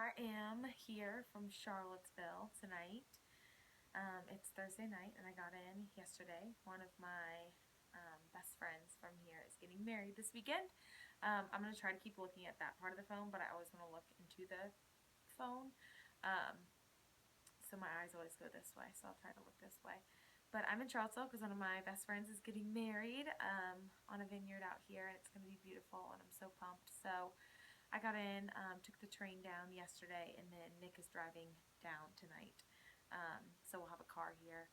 I am here from Charlottesville tonight. It's Thursday night, and I got in yesterday. One of my best friends from here is getting married this weekend. I'm going to try to keep looking at that part of the phone, but I always want to look into the phone. Um, so my eyes always go this way, so I'll try to look this way. But I'm in Charlottesville because one of my best friends is getting married on a vineyard out here, and it's going to be beautiful, and I'm so pumped. So I got in, took the train down yesterday, and then Nick is driving down tonight. So we'll have a car here,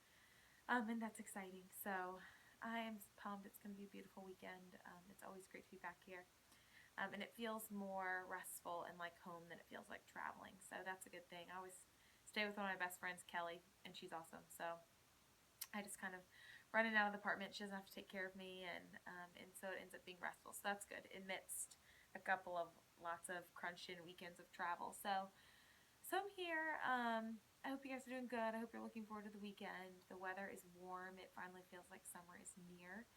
and that's exciting. So I am pumped. It's going to be a beautiful weekend. It's always great to be back here. And it feels more restful and like home than it feels like traveling. So that's a good thing. I always stay with one of my best friends, Kelly, and she's awesome. So I just kind of run in and out of the apartment. She doesn't have to take care of me, and so it ends up being restful. So that's good amidst a couple of lots of crunched in weekends of travel. So I'm here. I hope you guys are doing good. I hope you're looking forward to the weekend. The weather is warm. It finally feels like summer is near,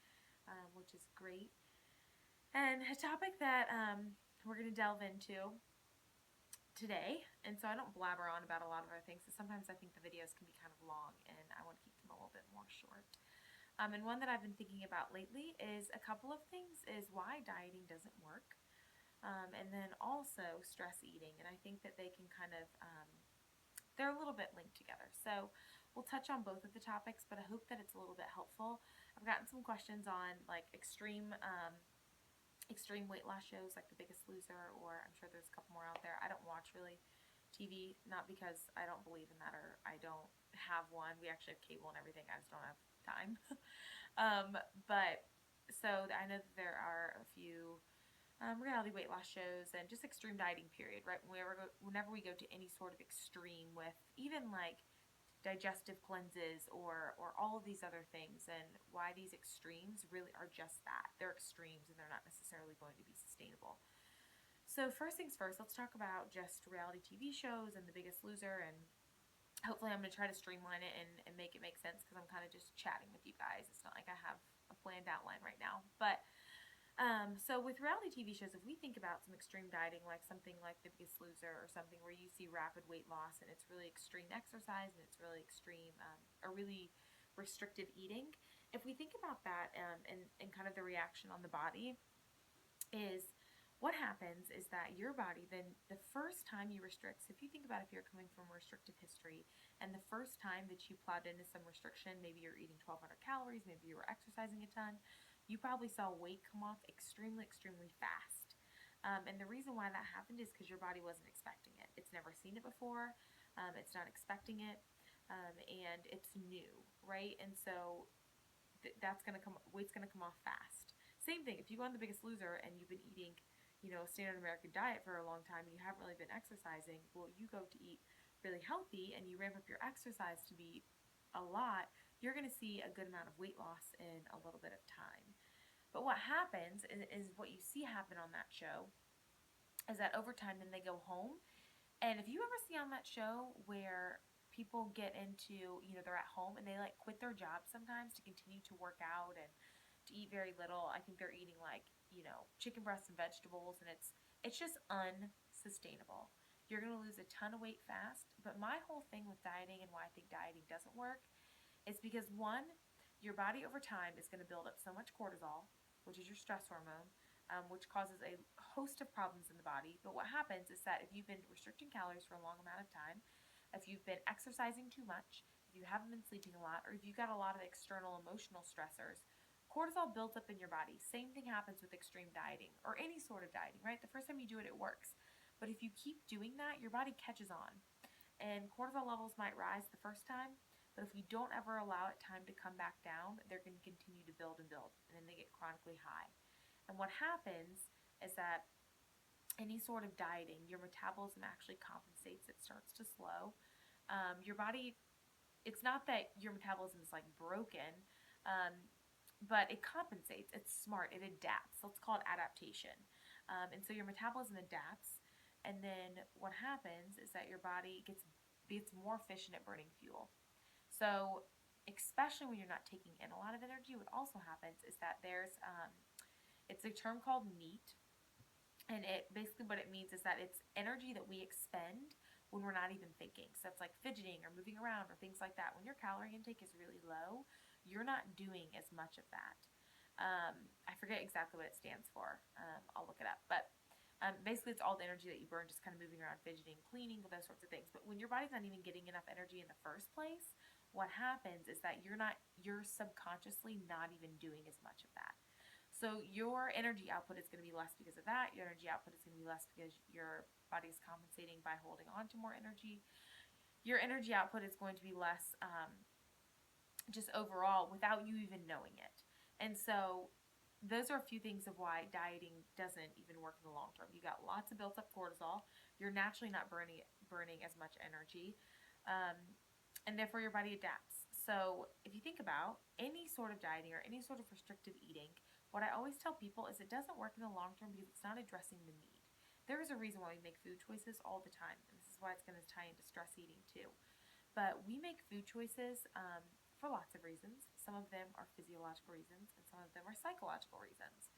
which is great. And a topic that we're going to delve into today, and so I don't blabber on about a lot of other things, because sometimes I think the videos can be kind of long, and I want to keep them a little bit more short. And one that I've been thinking about lately is a couple of things, is why dieting doesn't work, and then also stress eating. And I think that they can kind of, they're a little bit linked together. So we'll touch on both of the topics, but I hope that it's a little bit helpful. I've gotten some questions on like extreme weight loss shows like The Biggest Loser, or I'm sure there's a couple more out there. I don't watch really TV, not because I don't believe in that or I don't have one. We actually have cable and everything. I just don't have time. But so I know that there are a few reality weight loss shows and just extreme dieting period, right? Whenever we go to any sort of extreme with even like digestive cleanses or all of these other things, and why these extremes really are just that. They're extremes and they're not necessarily going to be sustainable. So first things first, let's talk about just reality TV shows and The Biggest Loser, and hopefully I'm going to try to streamline it and make it make sense, because I'm kind of just chatting with you guys. It's not like I have a planned outline right now. But so with reality TV shows, if we think about some extreme dieting, like something like The Biggest Loser, or something where you see rapid weight loss and it's really extreme exercise and it's really extreme or really restrictive eating, if we think about that and kind of the reaction on the body is, what happens is that your body, then the first time you restrict, so if you think about, if you're coming from a restrictive history and the first time that you plowed into some restriction, maybe you're eating 1,200 calories, maybe you were exercising a ton, you probably saw weight come off extremely fast. And the reason why that happened is because your body wasn't expecting it. It's never seen it before. It's not expecting it. And it's new, right? And so that's going to come, weight's going to come off fast. Same thing, if you go on The Biggest Loser and you've been eating, a standard American diet for a long time and you haven't really been exercising, well, you go to eat really healthy and you ramp up your exercise to be a lot, you're going to see a good amount of weight loss in a little bit of time. But what happens is what you see happen on that show is that over time, then they go home. And if you ever see on that show where people get into, they're at home and they like quit their jobs sometimes to continue to work out and to eat very little. I think they're eating like, chicken breasts and vegetables, and it's just unsustainable. You're going to lose a ton of weight fast. But my whole thing with dieting, and why I think dieting doesn't work, is because one, your body over time is going to build up so much cortisol, which is your stress hormone, which causes a host of problems in the body. But what happens is that if you've been restricting calories for a long amount of time, if you've been exercising too much, if you haven't been sleeping a lot, or if you've got a lot of external emotional stressors, cortisol builds up in your body. Same thing happens with extreme dieting or any sort of dieting, right? The first time you do it, it works. But if you keep doing that, your body catches on. And cortisol levels might rise the first time, but if you don't ever allow it time to come back down, they're going to continue to build and build, and then they get chronically high. And what happens is that any sort of dieting, your metabolism actually compensates. It starts to slow. Your body, it's not that your metabolism is like broken, but it compensates. It's smart. It adapts. Let's call it adaptation. And so your metabolism adapts, and then what happens is that your body gets more efficient at burning fuel. So, especially when you're not taking in a lot of energy, what also happens is that it's a term called NEAT, And it basically, what it means is that it's energy that we expend when we're not even thinking. So it's like fidgeting or moving around or things like that. When your calorie intake is really low, you're not doing as much of that. I forget exactly what it stands for. I'll look it up. But basically, it's all the energy that you burn just kind of moving around, fidgeting, cleaning, those sorts of things. But when your body's not even getting enough energy in the first place, what happens is that you're subconsciously not even doing as much of that. So your energy output is going to be less because of that. Your energy output is going to be less because your body is compensating by holding on to more energy. Your energy output is going to be less just overall without you even knowing it. And so those are a few things of why dieting doesn't even work in the long term. You got lots of built up cortisol. You're naturally not burning as much energy, um, and therefore your body adapts. So if you think about any sort of dieting or any sort of restrictive eating, what I always tell people is it doesn't work in the long term because it's not addressing the need. There is a reason why we make food choices all the time, and this is why it's going to tie into stress eating too. But we make food choices for lots of reasons. Some of them are physiological reasons, and some of them are psychological reasons.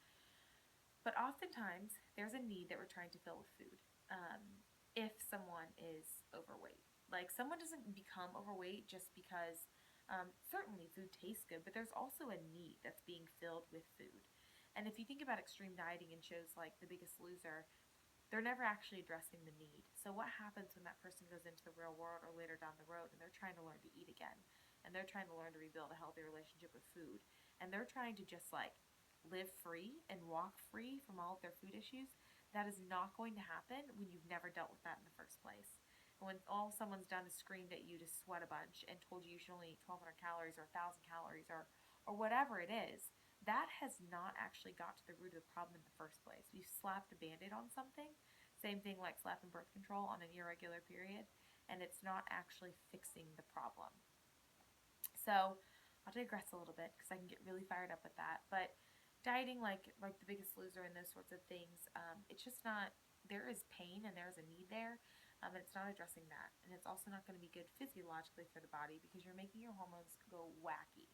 But oftentimes, there's a need that we're trying to fill with food. If someone is overweight, like someone doesn't become overweight just because certainly food tastes good, but there's also a need that's being filled with food. And if you think about extreme dieting in shows like The Biggest Loser, they're never actually addressing the need. So what happens when that person goes into the real world or later down the road and they're trying to learn to eat again, and they're trying to learn to rebuild a healthy relationship with food, and they're trying to just like live free and walk free from all of their food issues? That is not going to happen when you've never dealt with that in the first place. And when all someone's done is screamed at you to sweat a bunch and told you should only eat 1,200 calories or 1,000 calories or whatever it is, that has not actually got to the root of the problem in the first place. We've slapped a band-aid on something, same thing like slapping birth control on an irregular period, and it's not actually fixing the problem. So I'll digress a little bit because I can get really fired up with that. But dieting, like The Biggest Loser and those sorts of things, it's just not. There is pain and there's a need there, and it's not addressing that. And it's also not going to be good physiologically for the body because you're making your hormones go wacky.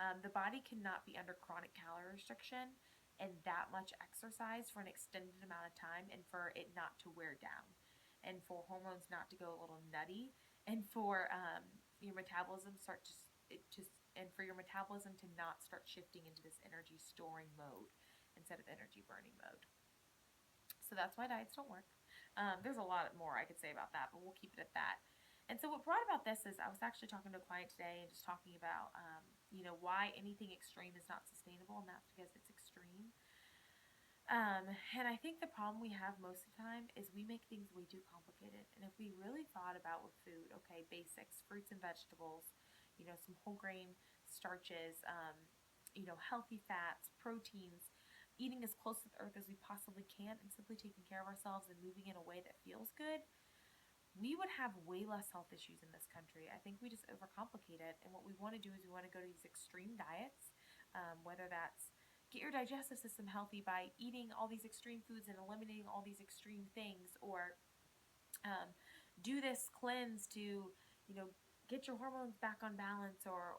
The body cannot be under chronic calorie restriction and that much exercise for an extended amount of time and for it not to wear down and for hormones not to go a little nutty and for your metabolism start to it just and for your metabolism to not start shifting into this energy storing mode instead of energy burning mode. So that's why diets don't work. There's a lot more I could say about that, but we'll keep it at that. And so what brought about this is I was actually talking to a client today and just talking about, why anything extreme is not sustainable, and that's because it's extreme. And I think the problem we have most of the time is we make things way too complicated. And if we really thought about with food, okay, basics, fruits and vegetables, some whole grain starches, healthy fats, proteins, eating as close to the earth as we possibly can, and simply taking care of ourselves and moving in a way that feels good, we would have way less health issues in this country. I think we just overcomplicate it. And what we want to do is we want to go to these extreme diets, whether that's get your digestive system healthy by eating all these extreme foods and eliminating all these extreme things, or do this cleanse to, get your hormones back on balance, or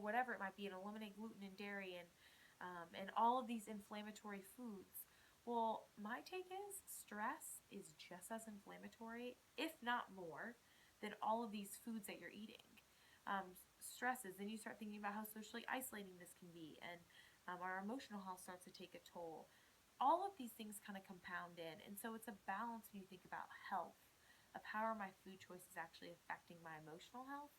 whatever it might be, and eliminate gluten and dairy and all of these inflammatory foods. Well, my take is stress is just as inflammatory, if not more, than all of these foods that you're eating. Stresses, then you start thinking about how socially isolating this can be, and our emotional health starts to take a toll. All of these things kind of compound in, and so it's a balance when you think about health of how are my food choices actually affecting my emotional health,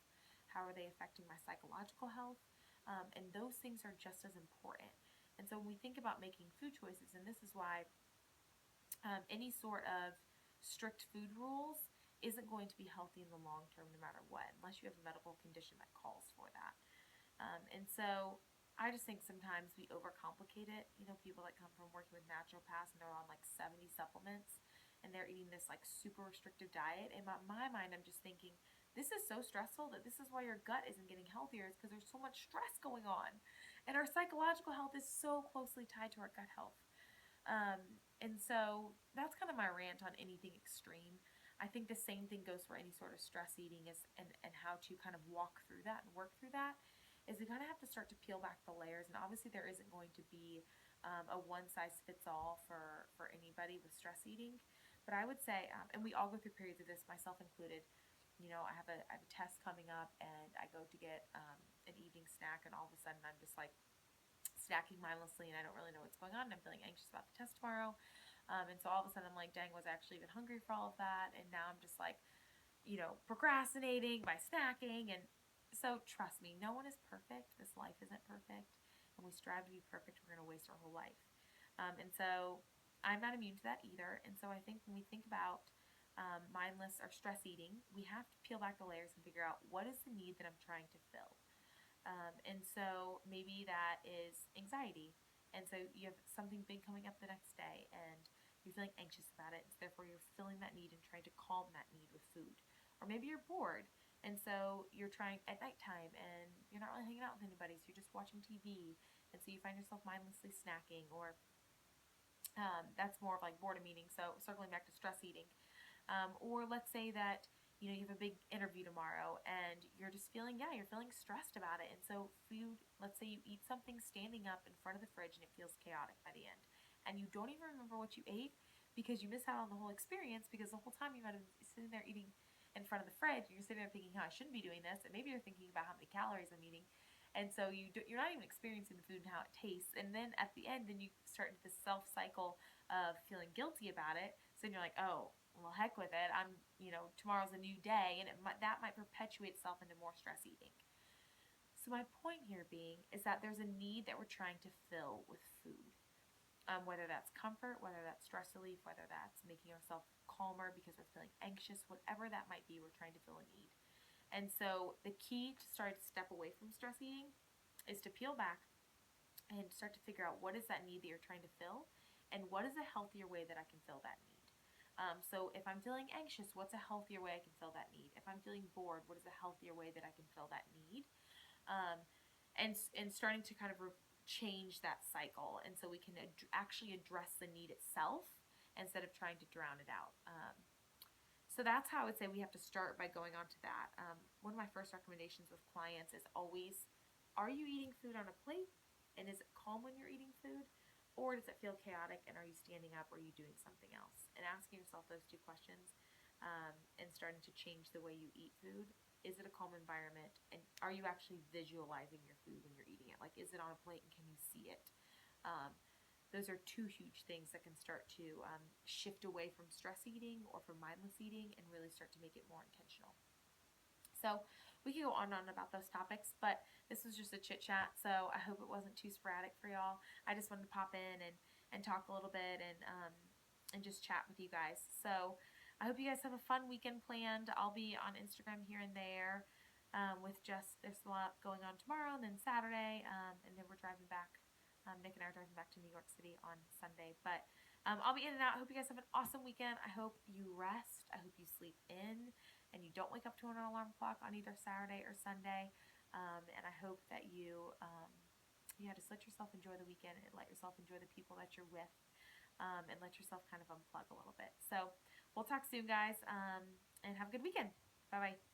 how are they affecting my psychological health, and those things are just as important. And so when we think about making food choices, and this is why any sort of strict food rules isn't going to be healthy in the long term no matter what, unless you have a medical condition that calls for that. And so I just think sometimes we overcomplicate it. People that come from working with naturopaths and they're on like 70 supplements and they're eating this like super restrictive diet. In my mind, I'm just thinking, this is so stressful that this is why your gut isn't getting healthier, is because there's so much stress going on. And our psychological health is so closely tied to our gut health. And so that's kind of my rant on anything extreme. I think the same thing goes for any sort of stress eating and how to kind of walk through that and work through that is we kind of have to start to peel back the layers. And obviously there isn't going to be a one-size-fits-all for anybody with stress eating. But I would say, and we all go through periods of this, myself included. I have a test coming up, and I go to get an evening snack, and all of a sudden I'm just like snacking mindlessly, and I don't really know what's going on. And I'm feeling anxious about the test tomorrow, and so all of a sudden I'm like, dang, was I actually even hungry for all of that? And now I'm just like, procrastinating by snacking. And so trust me, no one is perfect. This life isn't perfect, and we strive to be perfect, we're going to waste our whole life. And so I'm not immune to that either. And so I think when we think about mindless or stress eating, we have to peel back the layers and figure out what is the need that I'm trying to fill. And so maybe that is anxiety. And so you have something big coming up the next day, and you're feeling anxious about it. So therefore, you're filling that need and trying to calm that need with food. Or maybe you're bored, and so you're trying at nighttime, and you're not really hanging out with anybody, so you're just watching TV. And so you find yourself mindlessly snacking, or that's more of like boredom eating. So circling back to stress eating. Or let's say that you have a big interview tomorrow, and you're feeling stressed about it. And so food, let's say you eat something standing up in front of the fridge, and it feels chaotic by the end, and you don't even remember what you ate because you miss out on the whole experience, because the whole time you might have been sitting there eating in front of the fridge, and you're sitting there thinking, how I shouldn't be doing this, and maybe you're thinking about how many calories I'm eating. And so you're not even experiencing the food and how it tastes. And then at the end, then you start this self cycle of feeling guilty about it. So then you're like, oh, well, heck with it. Tomorrow's a new day, and that might perpetuate itself into more stress eating. So my point here being is that there's a need that we're trying to fill with food. Whether that's comfort, whether that's stress relief, whether that's making ourselves calmer because we're feeling anxious, whatever that might be, we're trying to fill a need. And so the key to start to step away from stress eating is to peel back and start to figure out what is that need that you're trying to fill, and what is a healthier way that I can fill that need. So if I'm feeling anxious, what's a healthier way I can fill that need? If I'm feeling bored, what is a healthier way that I can fill that need? Um, and starting to kind of change that cycle, and so we can actually address the need itself instead of trying to drown it out. So that's how I would say we have to start, by going on to that. One of my first recommendations with clients is always, are you eating food on a plate? And is it calm when you're eating food? Or does it feel chaotic, and are you standing up, or are you doing something else? And asking yourself those two questions, and starting to change the way you eat food. Is it a calm environment? And are you actually visualizing your food when you're eating it? Like, is it on a plate and can you see it? Um, those are two huge things that can start to shift away from stress eating or from mindless eating, and really start to make it more intentional. So we can go on and on about those topics, but this was just a chit chat. So I hope it wasn't too sporadic for y'all. I just wanted to pop in and talk a little bit, and just chat with you guys. So I hope you guys have a fun weekend planned. I'll be on Instagram here and there, there's a lot going on tomorrow, and then Saturday, and then we're driving back. Nick and I are driving back to New York City on Sunday. But I'll be in and out. I hope you guys have an awesome weekend. I hope you rest. I hope you sleep in, and you don't wake up to an alarm clock on either Saturday or Sunday. And I hope that just let yourself enjoy the weekend, and let yourself enjoy the people that you're with, and let yourself kind of unplug a little bit. So we'll talk soon, guys, and have a good weekend. Bye-bye.